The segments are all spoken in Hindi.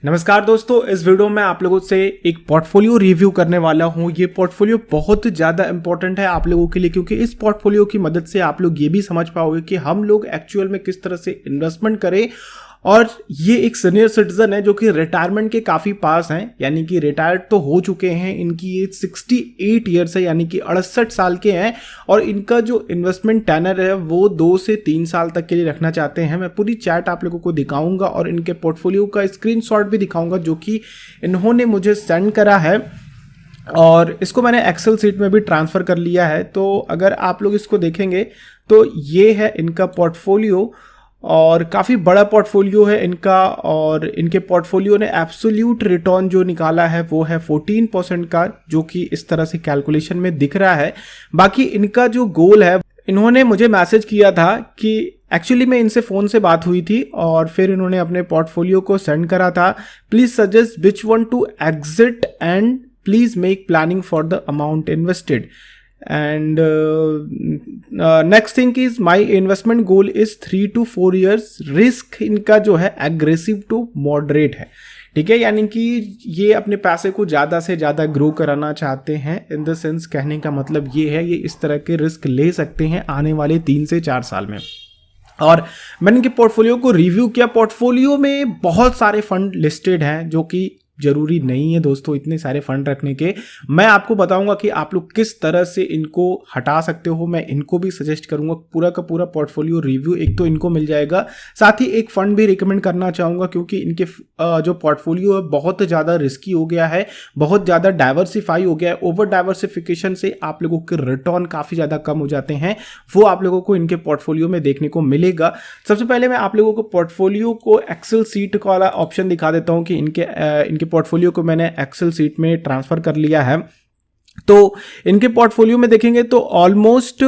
नमस्कार दोस्तों, इस वीडियो में आप लोगों से एक पोर्टफोलियो रिव्यू करने वाला हूं। ये पोर्टफोलियो बहुत ज़्यादा इंपॉर्टेंट है आप लोगों के लिए, क्योंकि इस पोर्टफोलियो की मदद से आप लोग ये भी समझ पाओगे कि हम लोग एक्चुअल में किस तरह से इन्वेस्टमेंट करें। और ये एक सीनियर सिटीजन है जो कि रिटायरमेंट के काफ़ी पास हैं, यानी कि रिटायर्ड तो हो चुके हैं। इनकी एज 68 ईयर्स है, यानी कि 68 साल के हैं। और इनका जो इन्वेस्टमेंट टेनर है वो 2 से 3 साल तक के लिए रखना चाहते हैं। मैं पूरी चैट आप लोगों को दिखाऊंगा और इनके पोर्टफोलियो का स्क्रीनशॉट भी दिखाऊंगा जो कि इन्होंने मुझे सेंड करा है, और इसको मैंने एक्सेल सीट में भी ट्रांसफ़र कर लिया है। तो अगर आप लोग इसको देखेंगे तो ये है इनका पोर्टफोलियो, और काफ़ी बड़ा पोर्टफोलियो है इनका। और इनके पोर्टफोलियो ने एब्सोल्यूट रिटर्न जो निकाला है वो है 14% का, जो कि इस तरह से कैलकुलेशन में दिख रहा है। बाकी इनका जो गोल है, इन्होंने मुझे मैसेज किया था कि एक्चुअली में इनसे फ़ोन से बात हुई थी और फिर इन्होंने अपने पोर्टफोलियो को सेंड करा था। Please suggest which one two exit and please make planning for the amount invested. And next thing is my investment goal is 3 to 4 years। Risk इनका जो है एग्रेसिव टू मॉडरेट है, ठीक है। यानी कि ये अपने पैसे को ज़्यादा से ज़्यादा ग्रो कराना चाहते हैं। इन द सेंस कहने का मतलब ये है, ये इस तरह के रिस्क ले सकते हैं आने वाले 3 से 4 साल में। और मैंने इनके पोर्टफोलियो को रिव्यू किया। पोर्टफोलियो में बहुत सारे फंड लिस्टेड हैं, जो कि जरूरी नहीं है दोस्तों इतने सारे फंड रखने के। मैं आपको बताऊंगा कि आप लोग किस तरह से इनको हटा सकते हो। मैं इनको भी सजेस्ट करूंगा। पूरा का पूरा पोर्टफोलियो रिव्यू एक तो इनको मिल जाएगा, साथ ही एक फंड भी रिकमेंड करना चाहूँगा, क्योंकि इनके जो पोर्टफोलियो है बहुत ज़्यादा रिस्की हो गया है, बहुत ज़्यादा डाइवर्सिफाई हो गया है। ओवर डाइवर्सिफिकेशन से आप लोगों के रिटर्न काफ़ी ज़्यादा कम हो जाते हैं, वो आप लोगों को इनके पोर्टफोलियो में देखने को मिलेगा। सबसे पहले मैं आप लोगों को पोर्टफोलियो को एक्सेल सीट वाला ऑप्शन दिखा देता हूँ कि इनके पोर्टफोलियो को मैंने एक्सेल सीट में ट्रांसफ़र कर लिया है। तो इनके पोर्टफोलियो में देखेंगे तो ऑलमोस्ट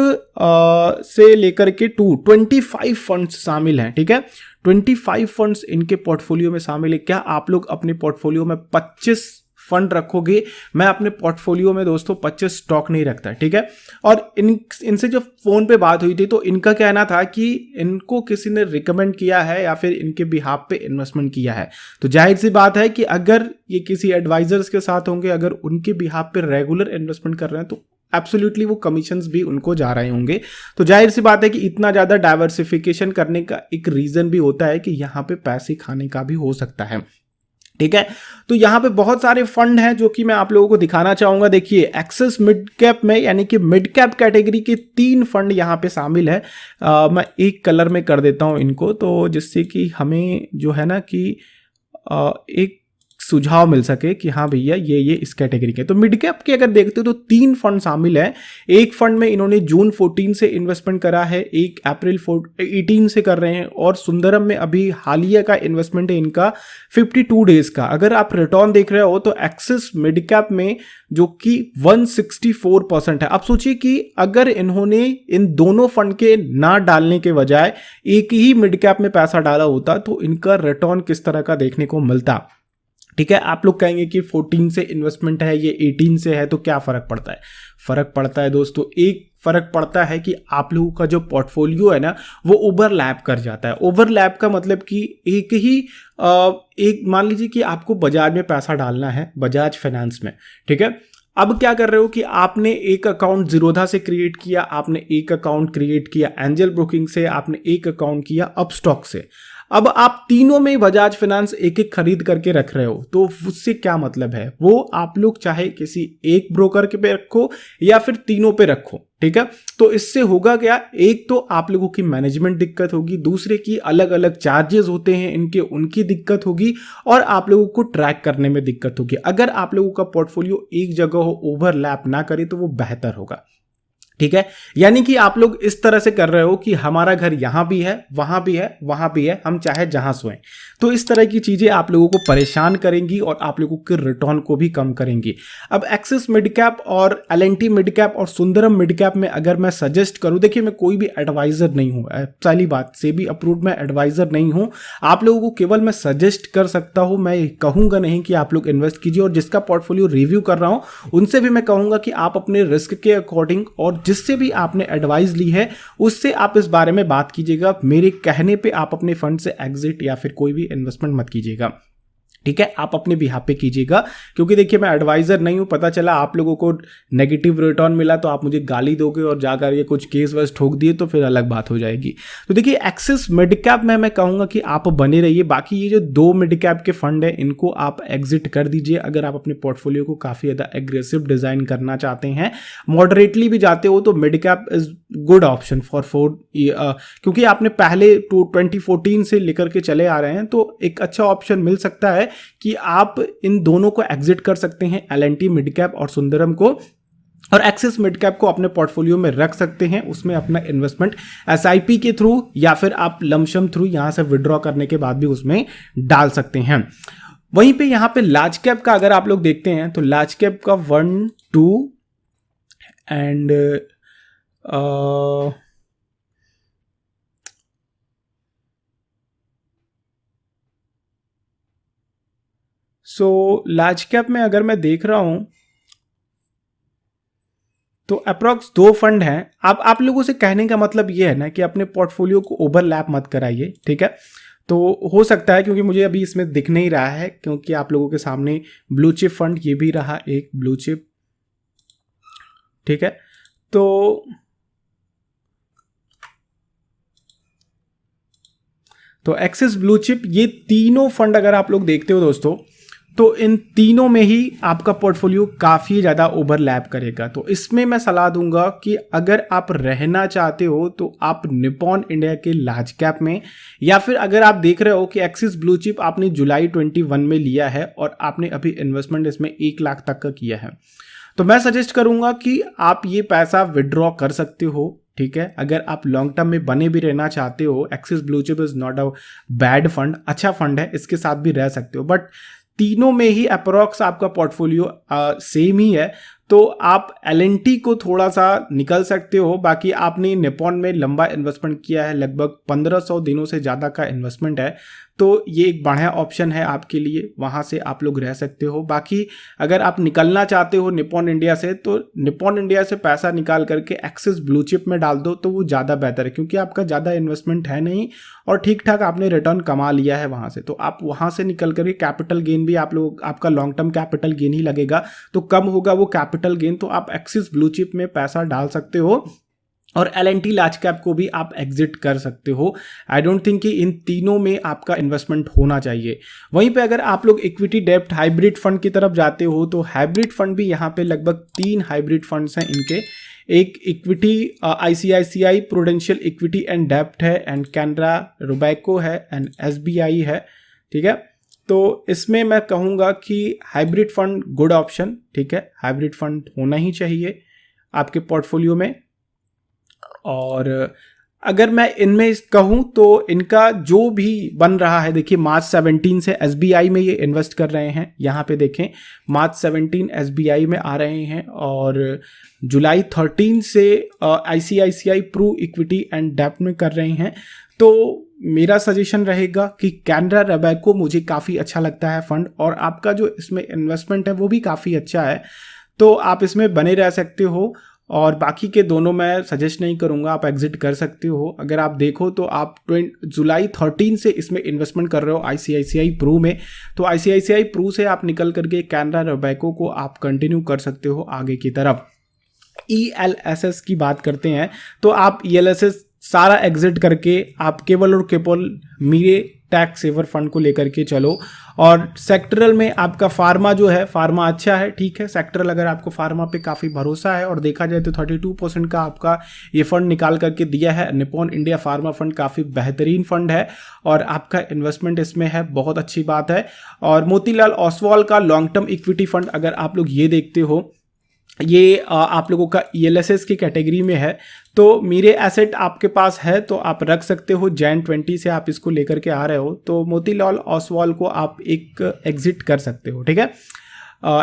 से लेकर के 25 फंड्स शामिल हैं, ठीक है। 25 फंड्स इनके पोर्टफोलियो में शामिल है। क्या आप लोग अपने पोर्टफोलियो में 25 फंड रखोगे? मैं अपने पोर्टफोलियो में दोस्तों 25 स्टॉक नहीं रखता, ठीक है। और इनसे जो फ़ोन पे बात हुई थी तो इनका कहना था कि इनको किसी ने रिकमेंड किया है या फिर इनके बिहाफ पे इन्वेस्टमेंट किया है। तो जाहिर सी बात है कि अगर ये किसी एडवाइजर्स के साथ होंगे, अगर उनके बिहाफ पे रेगुलर इन्वेस्टमेंट कर रहे हैं, तो एब्सोल्युटली वो कमीशंस भी उनको जा रहे होंगे। तो जाहिर सी बात है कि इतना ज़्यादा डाइवर्सिफिकेशन करने का एक रीज़न भी होता है कि यहाँ पे पैसे खाने का भी हो सकता है, ठीक है। तो यहाँ पे बहुत सारे फंड हैं जो कि मैं आप लोगों को दिखाना चाहूँगा। देखिए, एक्सेस मिड कैप में, यानी कि मिड कैप कैटेगरी के 3 फंड यहाँ पे शामिल है। मैं एक कलर में कर देता हूँ इनको, तो जिससे कि हमें जो है ना कि एक सुझाव मिल सके कि हाँ भैया ये इस कैटेगरी के। तो मिड कैप के अगर देखते हो तो 3 फंड शामिल हैं। एक फंड में इन्होंने जून 14 से इन्वेस्टमेंट करा है, एक अप्रैल 18 से कर रहे हैं, और सुंदरम में अभी हालिया का इन्वेस्टमेंट है इनका 52 डेज का। अगर आप रिटर्न देख रहे हो तो एक्सिस मिड कैप में जो कि 164% है। आप सोचिए कि अगर इन्होंने इन दोनों फंड के ना डालने के बजाय एक ही मिड कैप में पैसा डाला होता तो इनका रिटर्न किस तरह का देखने को मिलता, ठीक है। आप लोग कहेंगे कि 14 से इन्वेस्टमेंट है, ये 18 से है, तो क्या फ़र्क पड़ता है? फ़र्क पड़ता है दोस्तों। एक फ़र्क पड़ता है कि आप लोगों का जो पोर्टफोलियो है ना वो ओवरलैप कर जाता है। ओवरलैप का मतलब कि एक मान लीजिए कि आपको बजाज में पैसा डालना है, बजाज फाइनेंस में, ठीक है। अब क्या कर रहे हो कि आपने एक अकाउंट जीरोधा से क्रिएट किया, आपने एक अकाउंट क्रिएट किया एंजल ब्रोकिंग से, आपने एक अकाउंट किया अपस्टॉक से। अब आप तीनों में बजाज फाइनेंस एक एक खरीद करके रख रहे हो, तो उससे क्या मतलब है? वो आप लोग चाहे किसी एक ब्रोकर के पे रखो या फिर तीनों पे रखो, ठीक है। तो इससे होगा क्या, एक तो आप लोगों की मैनेजमेंट दिक्कत होगी, दूसरे की अलग अलग चार्जेस होते हैं इनके, उनकी दिक्कत होगी, और आप लोगों को ट्रैक करने में दिक्कत होगी। अगर आप लोगों का पोर्टफोलियो एक जगह हो, ओवरलैप ना करे, तो वो बेहतर होगा, ठीक है। यानी कि आप लोग इस तरह से कर रहे हो कि हमारा घर यहां भी है, वहां भी है, वहां भी है, हम चाहे जहां सोएं। तो इस तरह की चीजें आप लोगों को परेशान करेंगी और आप लोगों के रिटर्न को भी कम करेंगी। अब एक्सिस मिड कैप और एल&टी मिड कैप और सुंदरम मिड कैप में अगर मैं सजेस्ट करूं, देखिए मैं कोई भी एडवाइजर नहीं हूं, पहली बात से भी अप्रूव्ड मैं एडवाइजर नहीं हूं। आप लोगों को केवल मैं सजेस्ट कर सकता हूं, मैं कहूंगा नहीं कि आप लोग इन्वेस्ट कीजिए। और जिसका पोर्टफोलियो रिव्यू कर रहा हूं उनसे भी मैं कहूंगा कि आप अपने रिस्क के अकॉर्डिंग और जिससे भी आपने एडवाइस ली है उससे आप इस बारे में बात कीजिएगा। मेरे कहने पे आप अपने फंड से एग्जिट या फिर कोई भी इन्वेस्टमेंट मत कीजिएगा, ठीक है, आप अपने बिहाफ पे कीजिएगा, क्योंकि देखिए मैं एडवाइजर नहीं हूँ। पता चला आप लोगों को नेगेटिव रिटर्न मिला तो आप मुझे गाली दोगे और जाकर ये कुछ केस वेस ठोक दिए तो फिर अलग बात हो जाएगी। तो देखिए एक्सिस मिड कैप में मैं कहूँगा कि आप बने रहिए। बाकी ये जो 2 मिड कैप के फंड है इनको आप एग्जिट कर दीजिए अगर आप अपने पोर्टफोलियो को काफ़ी ज़्यादा एग्रेसिव डिज़ाइन करना चाहते हैं। मॉडरेटली भी जाते हो तो mid cap is good option for क्योंकि आपने पहले 2014 से लेकर के चले आ रहे हैं तो एक अच्छा ऑप्शन मिल सकता है कि आप इन दोनों को एग्जिट कर सकते हैं, एल&टी मिड कैप और सुंदरम को, और एक्सिस मिड कैप को अपने पोर्टफोलियो में रख सकते हैं। उसमें अपना इन्वेस्टमेंट एसआईपी के थ्रू या फिर आप लमसम थ्रू यहां से विड्रॉ करने के बाद भी उसमें डाल सकते हैं। वहीं पे यहां पे लार्ज कैप का अगर आप लोग देखते हैं तो लार्ज कैप का 1, 2 एंड लार्ज कैप में अगर मैं देख रहा हूं तो अप्रॉक्स 2 फंड हैं। आप लोगों से कहने का मतलब ये है ना कि अपने पोर्टफोलियो को ओवरलैप मत कराइए, ठीक है। तो हो सकता है, क्योंकि मुझे अभी इसमें दिख नहीं रहा है, क्योंकि आप लोगों के सामने ब्लू चिप फंड ये भी रहा एक ब्लू चिप, ठीक है। तो एक्सिस ब्लू चिप ये तीनों फंड अगर आप लोग देखते हो दोस्तों तो इन तीनों में ही आपका पोर्टफोलियो काफ़ी ज़्यादा ओवरलैप करेगा। तो इसमें मैं सलाह दूंगा कि अगर आप रहना चाहते हो तो आप निपॉन इंडिया के लार्ज कैप में, या फिर अगर आप देख रहे हो कि एक्सिस ब्लू चिप आपने जुलाई 21 में लिया है और आपने अभी इन्वेस्टमेंट इसमें 1 लाख तक का किया है, तो मैं सजेस्ट करूंगा कि आप ये पैसा विड्रॉ कर सकते हो, ठीक है। अगर आप लॉन्ग टर्म में बने भी रहना चाहते हो, axis blue chip is not a bad fund, अच्छा फंड है, इसके साथ भी रह सकते हो। बट तीनों में ही अप्रॉक्स आपका पोर्टफोलियो सेम ही है, तो आप एल&टी को थोड़ा सा निकल सकते हो। बाकी आपने निपॉन में लंबा इन्वेस्टमेंट किया है, लगभग 1500 दिनों से ज़्यादा का इन्वेस्टमेंट है, तो ये एक बढ़िया ऑप्शन है आपके लिए, वहाँ से आप लोग रह सकते हो। बाकी अगर आप निकलना चाहते हो निपॉन इंडिया से तो निपॉन इंडिया से पैसा निकाल करके एक्सिस ब्लू चिप में डाल दो तो वो ज़्यादा बेहतर है, क्योंकि आपका ज़्यादा इन्वेस्टमेंट है नहीं और ठीक ठाक आपने रिटर्न कमा लिया है वहाँ से। तो आप वहाँ से निकल करके कैपिटल गेन भी आपका लॉन्ग टर्म कैपिटल गेन ही लगेगा, तो कम होगा वो कैपिटल गेन, तो आप एक्सिस ब्लू चिप में पैसा डाल सकते हो और एल&टी लार्ज कैप को भी आप एग्जिट कर सकते हो। आई डोंट थिंक कि इन तीनों में आपका इन्वेस्टमेंट होना चाहिए। वहीं पे अगर आप लोग इक्विटी डेब्ट हाइब्रिड फंड की तरफ जाते हो तो हाइब्रिड फंड भी यहाँ पे लगभग 3 हाइब्रिड फंड्स हैं इनके। एक equity ICICI prudential equity and डेब्ट है, एंड कैनरा रोबैको है, एंड एसबीआई है, ठीक है। तो इसमें मैं कहूँगा कि हाइब्रिड फंड गुड ऑप्शन, ठीक है, हाइब्रिड फंड होना ही चाहिए आपके पोर्टफोलियो में। और अगर मैं इनमें कहूँ तो इनका जो भी बन रहा है, देखिए मार्च 17 से एसबीआई में ये इन्वेस्ट कर रहे हैं, यहाँ पे देखें मार्च 17 एसबीआई में आ रहे हैं, और जुलाई 13 से आईसीआईसीआई प्रू इक्विटी एंड डेब्ट में कर रहे हैं। तो मेरा सजेशन रहेगा कि कैनरा रोबैको मुझे काफ़ी अच्छा लगता है फंड, और आपका जो इसमें इन्वेस्टमेंट है वो भी काफ़ी अच्छा है, तो आप इसमें बने रह सकते हो। और बाकी के दोनों मैं सजेस्ट नहीं करूंगा, आप एग्जिट कर सकते हो। अगर आप देखो तो आप जुलाई 13 से इसमें इन्वेस्टमेंट कर रहे हो आईसीआईसीआई प्रू में, तो आईसीआईसीआई प्रू से आप निकल करके कैनरा रोबैको को आप कंटिन्यू कर सकते हो आगे की तरफ। ईएलएसएस की बात करते हैं तो आप ईएलएसएस सारा एग्जिट करके आप केवल और केवल मेरे टैक्स सेवर फंड को लेकर के चलो। और सेक्टरल में आपका फार्मा जो है, फार्मा अच्छा है, ठीक है। सेक्टरल अगर आपको फार्मा पे काफ़ी भरोसा है और देखा जाए तो 32% का आपका ये फंड निकाल करके दिया है, निपॉन इंडिया फार्मा फंड काफ़ी बेहतरीन फंड है और आपका इन्वेस्टमेंट इसमें है, बहुत अच्छी बात है। और मोतीलाल ओसवाल का लॉन्ग टर्म इक्विटी फंड अगर आप लोग ये देखते हो, ये आप लोगों का ईएलएसएस की कैटेगरी में है, तो मेरे एसेट आपके पास है तो आप रख सकते हो। जैन 20 से आप इसको लेकर के आ रहे हो, तो मोतीलाल ओसवाल को आप एक एग्जिट कर सकते हो, ठीक है।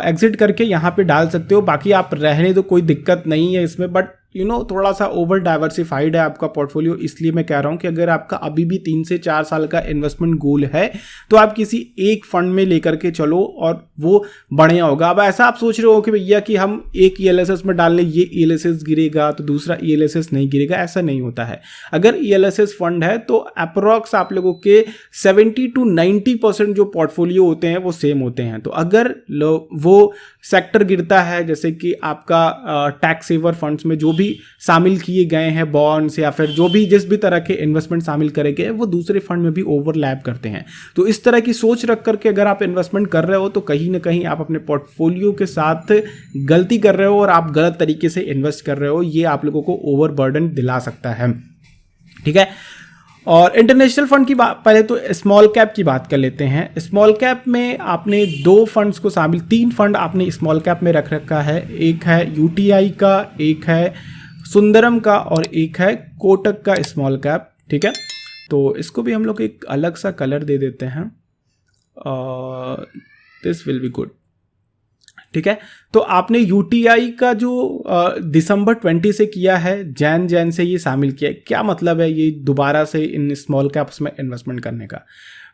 एग्जिट करके यहाँ पे डाल सकते हो। बाकी आप रहने तो कोई दिक्कत नहीं है इसमें, बट थोड़ा सा ओवर डाइवर्सिफाइड है आपका पोर्टफोलियो, इसलिए मैं कह रहा हूं कि अगर आपका अभी भी 3 से 4 साल का इन्वेस्टमेंट गोल है तो आप किसी एक फंड में लेकर के चलो और वो बढ़िया होगा। अब ऐसा आप सोच रहे हो कि भैया कि हम एक ELSS में डाल लें, ये ELSS गिरेगा तो दूसरा ELSS नहीं गिरेगा, ऐसा नहीं होता है। अगर ELSS फंड है तो अप्रोक्स आप लोगों के 70 to 90% जो पोर्टफोलियो होते हैं वो सेम होते हैं। तो अगर वो सेक्टर गिरता है, जैसे कि आपका टैक्स सेवर फंड्स में जो भी शामिल किए गए हैं बॉन्ड्स या फिर जो भी जिस भी तरह के इन्वेस्टमेंट शामिल करे गए वो दूसरे फंड में भी ओवरलैप करते हैं। तो इस तरह की सोच रख करके अगर आप इन्वेस्टमेंट कर रहे हो तो कहीं ना कहीं आप अपने पोर्टफोलियो के साथ गलती कर रहे हो और आप गलत तरीके से इन्वेस्ट कर रहे हो, ये आप लोगों को ओवरबर्डन दिला सकता है। ठीक है, और इंटरनेशनल फंड की बात, पहले तो स्मॉल कैप की बात कर लेते हैं। स्मॉल कैप में आपने 2 फंड्स को शामिल, 3 फंड आपने स्मॉल कैप में रख रखा है। एक है UTI का, एक है सुंदरम का और एक है कोटक का स्मॉल कैप। ठीक है, तो इसको भी हम लोग एक अलग सा कलर दे देते हैं, दिस विल बी गुड। ठीक है, तो आपने UTI का जो दिसंबर 20 से किया है, जैन से ये शामिल किया है। क्या मतलब है ये दोबारा से इन स्मॉल कैप्स में इन्वेस्टमेंट करने का?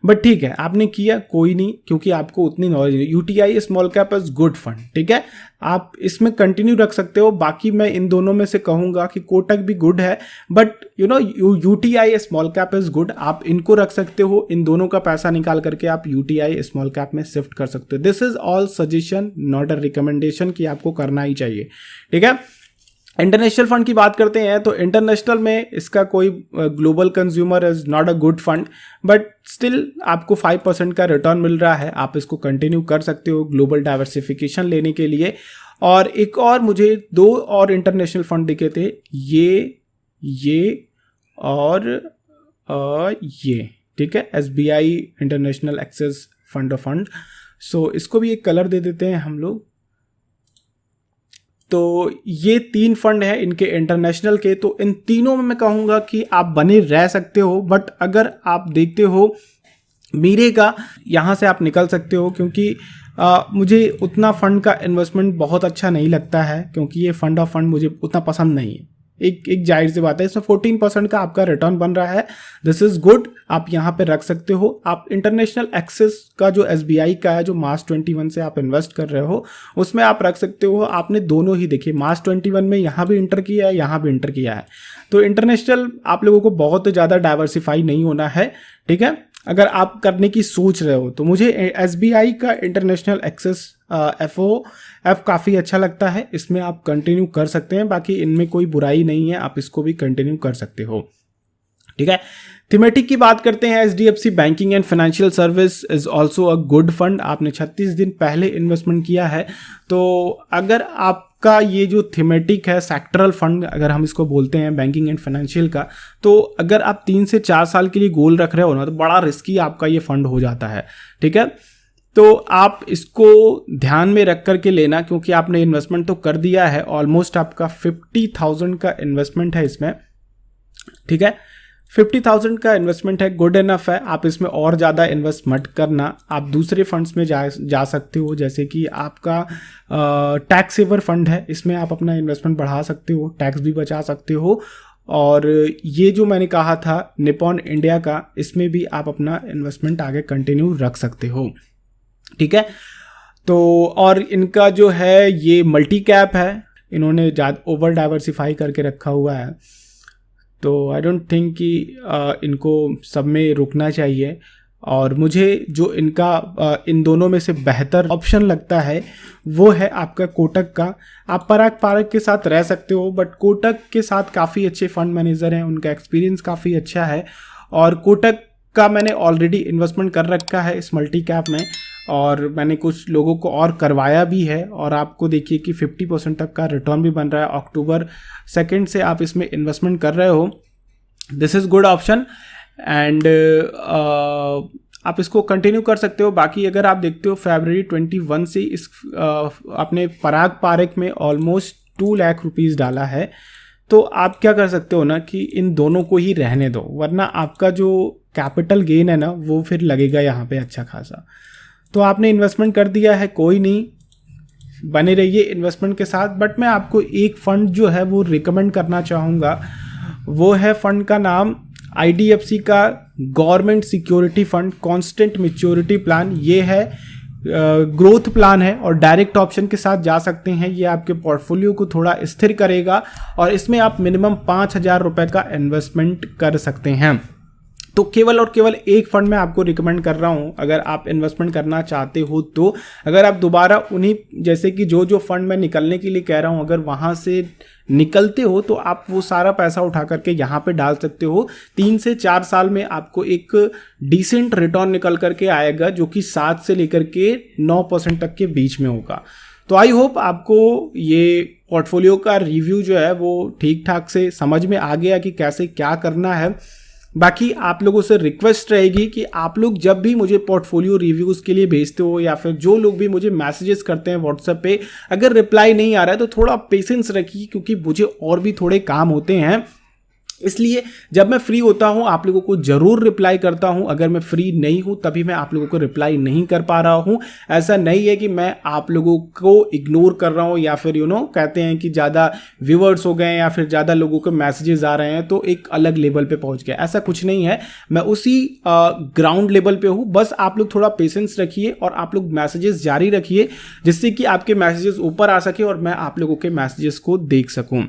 बट ठीक है, आपने किया, कोई नहीं, क्योंकि आपको उतनी नॉलेज नहीं। UTI small cap is good fund, ठीक है, आप इसमें कंटिन्यू रख सकते हो। बाकी मैं इन दोनों में से कहूंगा कि कोटक भी गुड है, but UTI small cap is good, आप इनको रख सकते हो। इन दोनों का पैसा निकाल करके आप UTI स्मॉल कैप में शिफ्ट कर सकते हो। This is all suggestion, not a recommendation कि आपको करना ही चाहिए। ठीक है, इंटरनेशनल फंड की बात करते हैं तो इंटरनेशनल में इसका कोई global consumer is not a good fund, but still आपको 5% का रिटर्न मिल रहा है, आप इसको कंटिन्यू कर सकते हो ग्लोबल डाइवर्सिफिकेशन लेने के लिए। और एक और मुझे 2 और इंटरनेशनल फंड दिखे थे, ये और ये। ठीक है, SBI international access fund of fund. So इसको भी एक कलर दे देते हैं हम लोग। तो ये 3 फंड है इनके इंटरनेशनल के। तो इन तीनों में मैं कहूँगा कि आप बने रह सकते हो, बट अगर आप देखते हो मीरे का, यहाँ से आप निकल सकते हो, क्योंकि मुझे उतना फंड का इन्वेस्टमेंट बहुत अच्छा नहीं लगता है, क्योंकि ये फंड ऑफ फंड मुझे उतना पसंद नहीं है। एक जाहिर सी बात है, इसमें 14% का आपका रिटर्न बन रहा है, दिस इज गुड, आप यहाँ पे रख सकते हो। आप इंटरनेशनल एक्सेस का जो SBI का है, जो मार्च 21 से आप इन्वेस्ट कर रहे हो, उसमें आप रख सकते हो। आपने दोनों ही देखिए, मार्च 21 में यहाँ भी इंटर किया है, यहाँ भी इंटर किया है। तो इंटरनेशनल आप लोगों को बहुत ज़्यादा डाइवर्सिफाई नहीं होना है। ठीक है, अगर आप करने की सोच रहे हो तो मुझे SBI का इंटरनेशनल एक्सेस FOF काफ़ी अच्छा लगता है, इसमें आप कंटिन्यू कर सकते हैं। बाकी इनमें कोई बुराई नहीं है, आप इसको भी कंटिन्यू कर सकते हो। ठीक है, थीमेटिक की बात करते हैं। HDFC banking and financial service is also a good fund. आपने 36 दिन पहले इन्वेस्टमेंट किया है, तो अगर आपका ये जो थीमेटिक है, सेक्टरल फंड अगर हम इसको बोलते हैं बैंकिंग एंड फाइनेंशियल का, तो अगर आप 3 से 4 साल के लिए गोल रख रहे हो ना, तो बड़ा रिस्की आपका ये फंड हो जाता है। ठीक है, तो आप इसको ध्यान में रख करके लेना, क्योंकि आपने इन्वेस्टमेंट तो कर दिया है, ऑलमोस्ट आपका 50,000 का इन्वेस्टमेंट है इसमें। ठीक है, 50,000 का इन्वेस्टमेंट है, गुड इनफ है। आप इसमें और ज़्यादा इन्वेस्ट मत करना, आप दूसरे फंड्स में जा सकते हो, जैसे कि आपका टैक्स सेवर फंड है, इसमें आप अपना इन्वेस्टमेंट बढ़ा सकते हो, टैक्स भी बचा सकते हो। और ये जो मैंने कहा था निपॉन इंडिया का, इसमें भी आप अपना इन्वेस्टमेंट आगे कंटिन्यू रख सकते हो। ठीक है, तो और इनका जो है ये मल्टी कैप है, इन्होंने ओवर डाइवर्सिफाई करके रखा हुआ है, तो आई डोंट थिंक कि इनको सब में रुकना चाहिए। और मुझे जो इनका इन दोनों में से बेहतर ऑप्शन लगता है वो है आपका कोटक का। आप पराग पारक के साथ रह सकते हो, बट कोटक के साथ काफ़ी अच्छे फंड मैनेजर हैं, उनका एक्सपीरियंस काफ़ी अच्छा है। और कोटक का मैंने ऑलरेडी इन्वेस्टमेंट कर रखा है इस मल्टी कैप में, और मैंने कुछ लोगों को और करवाया भी है। और आपको देखिए कि 50% तक का रिटर्न भी बन रहा है। अक्टूबर 2 से आप इसमें इन्वेस्टमेंट कर रहे हो, this is good option, and आप इसको कंटिन्यू कर सकते हो। बाकी अगर आप देखते हो फरवरी 21 से इस आपने पराग पारक में ऑलमोस्ट 2 लाख रुपीज़ डाला है, तो आप क्या कर सकते हो ना कि इन दोनों को ही रहने दो, वरना आपका जो कैपिटल गेन है ना वो फिर लगेगा यहाँ पे अच्छा खासा। तो आपने इन्वेस्टमेंट कर दिया है, कोई नहीं, बने रहिए इन्वेस्टमेंट के साथ। बट मैं आपको एक फ़ंड जो है वो रिकमेंड करना चाहूँगा, वो है फ़ंड का नाम IDFC का government security fund constant maturity plan. ये है ग्रोथ प्लान है और डायरेक्ट ऑप्शन के साथ जा सकते हैं। ये आपके पोर्टफोलियो को थोड़ा स्थिर करेगा और इसमें आप मिनिमम 5,000 रुपये का इन्वेस्टमेंट कर सकते हैं। तो केवल और केवल एक फंड मैं आपको रिकमेंड कर रहा हूं अगर आप इन्वेस्टमेंट करना चाहते हो। तो अगर आप दोबारा उन्हीं जैसे कि जो फंड मैं निकलने के लिए कह रहा हूं, अगर वहां से निकलते हो तो आप वो सारा पैसा उठा करके यहाँ पे डाल सकते हो। 3 से 4 साल में आपको एक डिसेंट रिटर्न निकल करके आएगा, जो कि 7 से लेकर के 9% तक के बीच में होगा। तो आई होप आपको ये पोर्टफोलियो का रिव्यू जो है वो ठीक ठाक से समझ में आ गया कि कैसे क्या करना है। बाकी आप लोगों से रिक्वेस्ट रहेगी कि आप लोग जब भी मुझे पोर्टफोलियो रिव्यूज़ के लिए भेजते हो या फिर जो लोग भी मुझे मैसेजेस करते हैं व्हाट्सएप पे, अगर रिप्लाई नहीं आ रहा है तो थोड़ा पेशेंस रखिए, क्योंकि मुझे और भी थोड़े काम होते हैं। इसलिए जब मैं फ्री होता हूं आप लोगों को जरूर रिप्लाई करता हूं। अगर मैं फ्री नहीं हूं तभी मैं आप लोगों को रिप्लाई नहीं कर पा रहा हूं। ऐसा नहीं है कि मैं आप लोगों को इग्नोर कर रहा हूं या फिर कहते हैं कि ज़्यादा व्यूअर्स हो गए या फिर ज़्यादा लोगों के मैसेजेस आ रहे हैं तो एक अलग लेवल पे पहुंच गया। ऐसा कुछ नहीं है, मैं उसी ग्राउंड लेवल पे हूं। बस आप लोग थोड़ा पेशेंस रखिए और आप लोग मैसेजेस जारी रखिए, जिससे कि आपके मैसेजेस ऊपर आ सके और मैं आप लोगों के मैसेजेस को देख सकूं।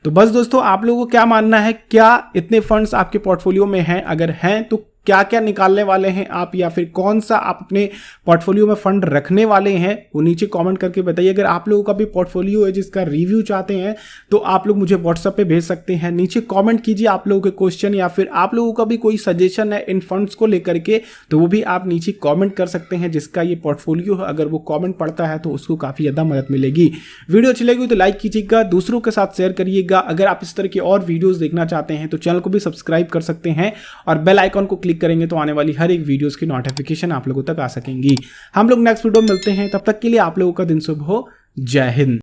तो बस दोस्तों, आप लोगों को क्या मानना है, क्या इतने फंड्स आपके पोर्टफोलियो में हैं? अगर हैं तो क्या क्या निकालने वाले हैं आप, या फिर कौन सा आप अपने पोर्टफोलियो में फंड रखने वाले हैं, वो नीचे कमेंट करके बताइए। अगर आप लोगों का भी पोर्टफोलियो है जिसका रिव्यू चाहते हैं तो आप लोग मुझे व्हाट्सएप पे भेज सकते हैं। नीचे कमेंट कीजिए आप लोगों के क्वेश्चन, या फिर आप लोगों का भी कोई सजेशन है इन फंड्स को लेकर के तो वो भी आप नीचे कॉमेंट कर सकते हैं। जिसका ये पोर्टफोलियो है अगर वो कॉमेंट पढ़ता है तो उसको काफ़ी ज़्यादा मदद मिलेगी। वीडियो अच्छी लगी तो लाइक कीजिएगा, दूसरों के साथ शेयर करिएगा। अगर आप इस तरह की और वीडियोज़ देखना चाहते हैं तो चैनल को भी सब्सक्राइब कर सकते हैं और बेल आइकॉन को क्लिक करेंगे तो आने वाली हर एक वीडियोस की नोटिफिकेशन आप लोगों तक आ सकेंगी। हम लोग नेक्स्ट वीडियो में मिलते हैं, तब तक के लिए आप लोगों का दिन शुभ हो। जय हिंद।